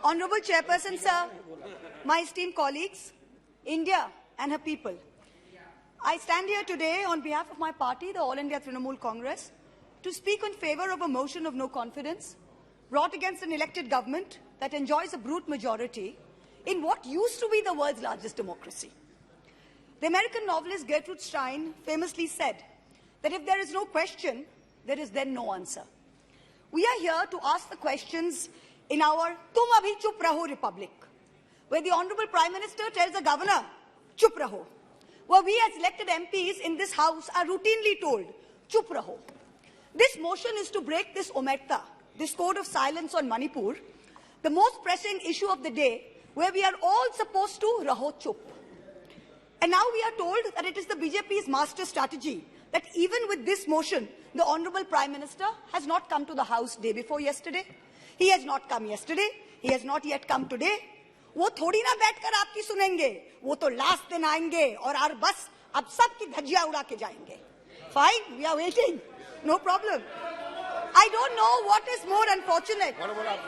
Honorable Chairperson, sir, my esteemed colleagues, India and her people, I stand here today on behalf of my party, the All India Trinamool Congress, to speak in favour of a motion of no confidence brought against an elected government that enjoys a brute majority in what used to be the world's largest democracy. The American novelist Gertrude Stein famously said that if there is no question, there is then no answer. We are here to ask the questions in our tum abhi chup raho republic, where the Honourable Prime Minister tells the Governor, chup raho, where we as elected MPs in this House are routinely told, chup raho. This motion is to break this omerta, this code of silence on Manipur, the most pressing issue of the day, where we are all supposed to raho chup. And now we are told that it is the BJP's master strategy that even with this motion, the Honourable Prime Minister has not come to the House day before yesterday. He has not come yesterday. He has not yet come today. वो थोड़ी ना बैठकर आपकी सुनेंगे, वो तो last दिन आएंगे और बस अब सबकी धज्जियां उड़ा के जाएंगे. Fine, we are waiting. No problem. I don't know what is more unfortunate,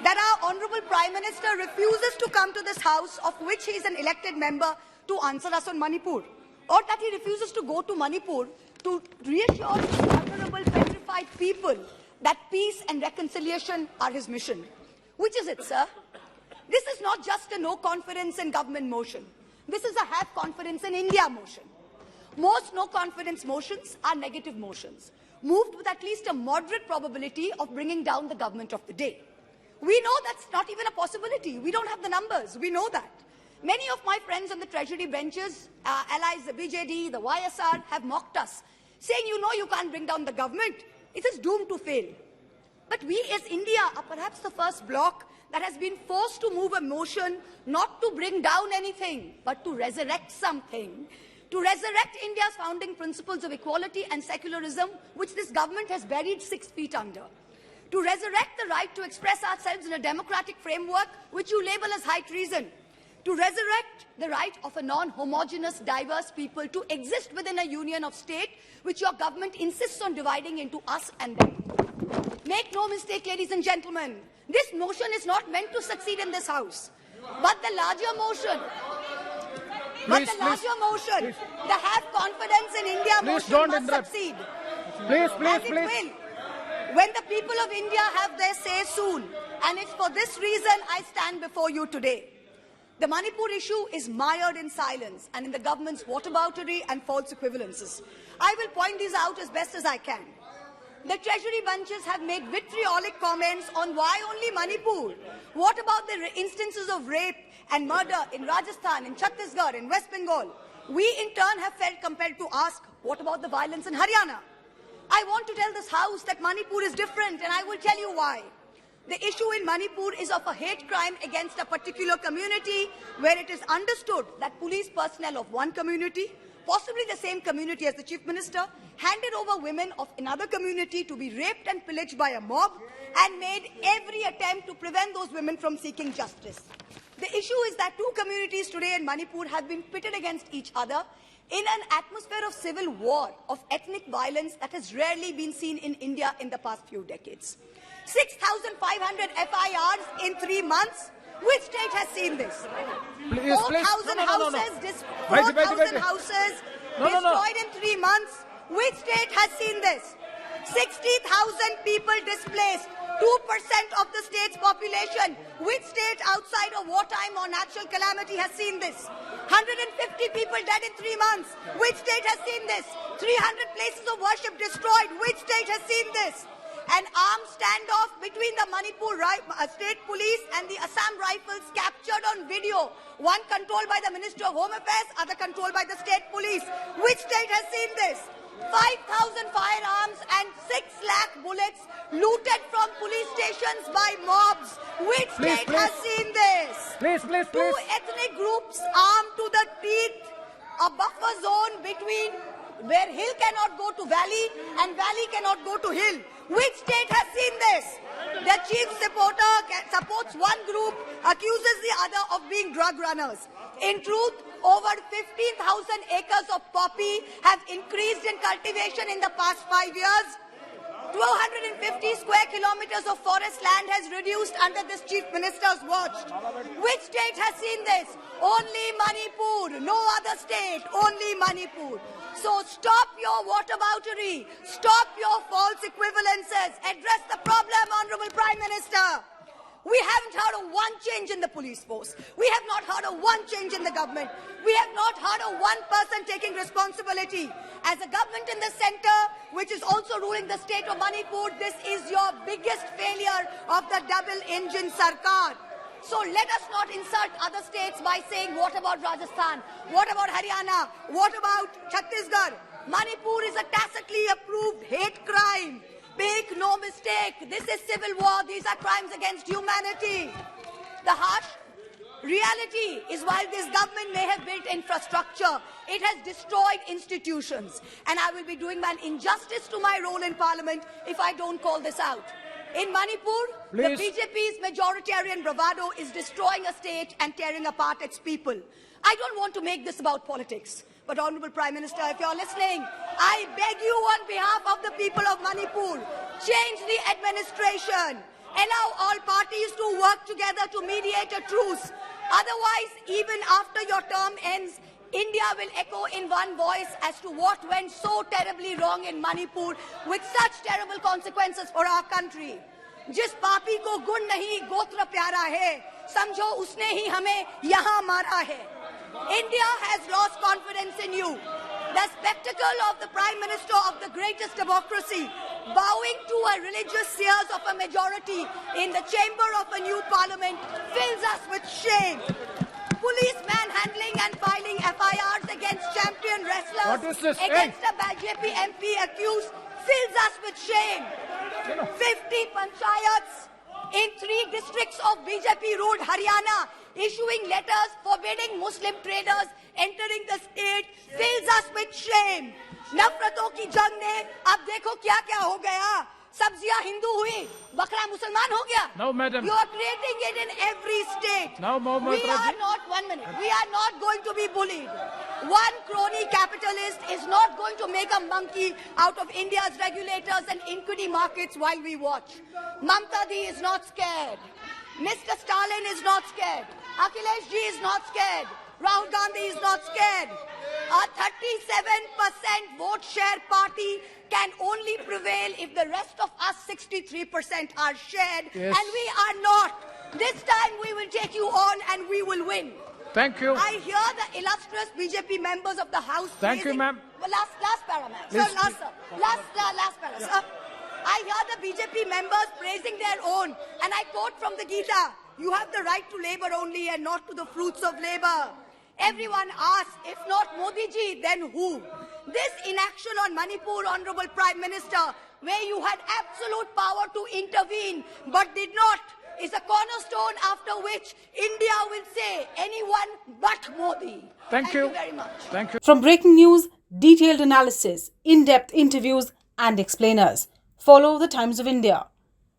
that our Honourable Prime Minister refuses to come to this House, of which he is an elected member, to answer us on Manipur, or that he refuses to go to Manipur to reassure vulnerable, petrified people that peace and reconciliation are his mission. Which is it, sir? This is not just a no confidence in government motion. This is a have confidence in India motion. Most no confidence motions are negative motions, moved with at least a moderate probability of bringing down the government of the day. We know that's not even a possibility. We don't have the numbers. We know that. Many of my friends on the Treasury benches, allies, the BJD, the YSR, have mocked us, saying, you know, you can't bring down the government. It is doomed to fail. But we as India are perhaps the first bloc that has been forced to move a motion not to bring down anything, but to resurrect something, to resurrect India's founding principles of equality and secularism, which this government has buried 6 feet under, to resurrect the right to express ourselves in a democratic framework, which you label as high treason, to resurrect the right of a non-homogeneous, diverse people to exist within a union of state, which your government insists on dividing into us and them. Make no mistake, ladies and gentlemen, this motion is not meant to succeed in this House, but the larger motion, the have confidence in India motion must succeed. Please. Will, when the people of India have their say soon, and it's for this reason I stand before you today. The Manipur issue is mired in silence and in the government's whataboutery and false equivalences. I will point these out as best as I can. The Treasury bunches have made vitriolic comments on why only Manipur. What about the instances of rape and murder in Rajasthan, in Chhattisgarh, in West Bengal? We in turn have felt compelled to ask, what about the violence in Haryana? I want to tell this House that Manipur is different, and I will tell you why. The issue in Manipur is of a hate crime against a particular community, where it is understood that police personnel of one community, possibly the same community as the Chief Minister, handed over women of another community to be raped and pillaged by a mob and made every attempt to prevent those women from seeking justice. The issue is that 2 communities today in Manipur have been pitted against each other in an atmosphere of civil war, of ethnic violence that has rarely been seen in India in the past few decades. 6,500 FIRs in 3 months. Which state has seen this? 4,000 houses destroyed in 3 months. Which state has seen this? 60,000 people displaced, 2% of the state's population. Which state outside of wartime or natural calamity has seen this? 150 people dead in 3 months. Which state has seen this? 300 places of worship destroyed. Which state has seen this? An armed standoff between the Manipur State Police and the Assam Rifles captured on video. One controlled by the Ministry of Home Affairs, other controlled by the State Police. Which state has seen this? 5,000 firearms and 6 lakh bullets looted from police stations by mobs. Which state has seen this? 2 ethnic groups armed to the teeth, a buffer zone between where hill cannot go to valley and valley cannot go to hill. Which state has seen this? The chief supporter supports one group, accuses the other of being drug runners. In truth, over 15,000 acres of poppy have increased in cultivation in the past 5 years. 250 square kilometers of forest land has reduced under this chief minister's watch. Which state has seen this? Only Manipur. No other state. Only Manipur. So stop your whataboutery. Stop your false equivalences. Address the problem, Honorable Prime Minister. We haven't heard of one change in the police force. We have not heard of one change in the government. We have not heard of one person taking responsibility. As a government in the center, which is also ruling the state of Manipur, this is your biggest failure of the double-engine Sarkar. So let us not insult other states by saying, what about Rajasthan? What about Haryana? What about Chhattisgarh? Manipur is a tacitly approved hate crime. Make no mistake, this is civil war. These are crimes against humanity. The harsh reality is while this government may have built infrastructure, it has destroyed institutions. And I will be doing an injustice to my role in parliament if I don't call this out. In Manipur, the BJP's majoritarian bravado is destroying a state and tearing apart its people. I don't want to make this about politics. But Honorable Prime Minister, if you're listening, I beg you on behalf of the people of Manipur, change the administration. Allow all parties to work together to mediate a truce. Otherwise, even after your term ends, India will echo in one voice as to what went so terribly wrong in Manipur with such terrible consequences for our country. जिस पापी को गुण नहीं गोत्र प्यारा है, समझो उसने ही हमें यहाँ मारा है. India has lost confidence in you. The spectacle of the Prime Minister of the greatest democracy bowing to a religious seers of a majority in the chamber of a new parliament fills us with shame. Police manhandling and filing FIRs against champion wrestlers against a BJP MP accused fills us with shame. 50 panchayats in 3 districts of BJP-ruled Haryana issuing letters forbidding Muslim traders entering the state fills us with shame. नफरतों की जंग ने अब देखो क्या क्या हो गया. सब्जियां हिंदू हुई, बकरा मुसलमान हो गया. No, madam. You are creating it in every state. Now, we are not, 1 minute, we are not going to be bullied. One crony capitalist is not going to make a monkey out of India's regulators and equity markets while we watch. Mamta Di is not scared. Mr. Stalin is not scared. Akhilesh Ji is not scared. Rahul Gandhi is not scared. A 37% vote share party can only prevail if the rest of us 63% are shared, yes. And we are not. This time we will take you on and we will win. Thank you. I hear the illustrious BJP members of the House. Thank you, ma'am. Last para, ma'am. Sir, last, sir. Last para, sir. I hear the BJP members praising their own, and I quote from the Gita, you have the right to labor only and not to the fruits of labor. Everyone asks, if not Modi ji, then who? This inaction on Manipur, Honorable Prime Minister, where you had absolute power to intervene but did not, is a cornerstone after which India will say anyone but Modi. Thank you very much. Thank you. From breaking news, detailed analysis, in-depth interviews and explainers, follow the Times of India.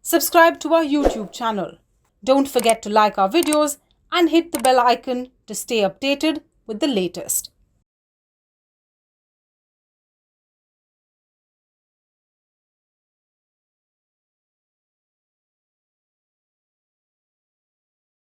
Subscribe to our YouTube channel. Don't forget to like our videos and hit the bell icon to stay updated with the latest.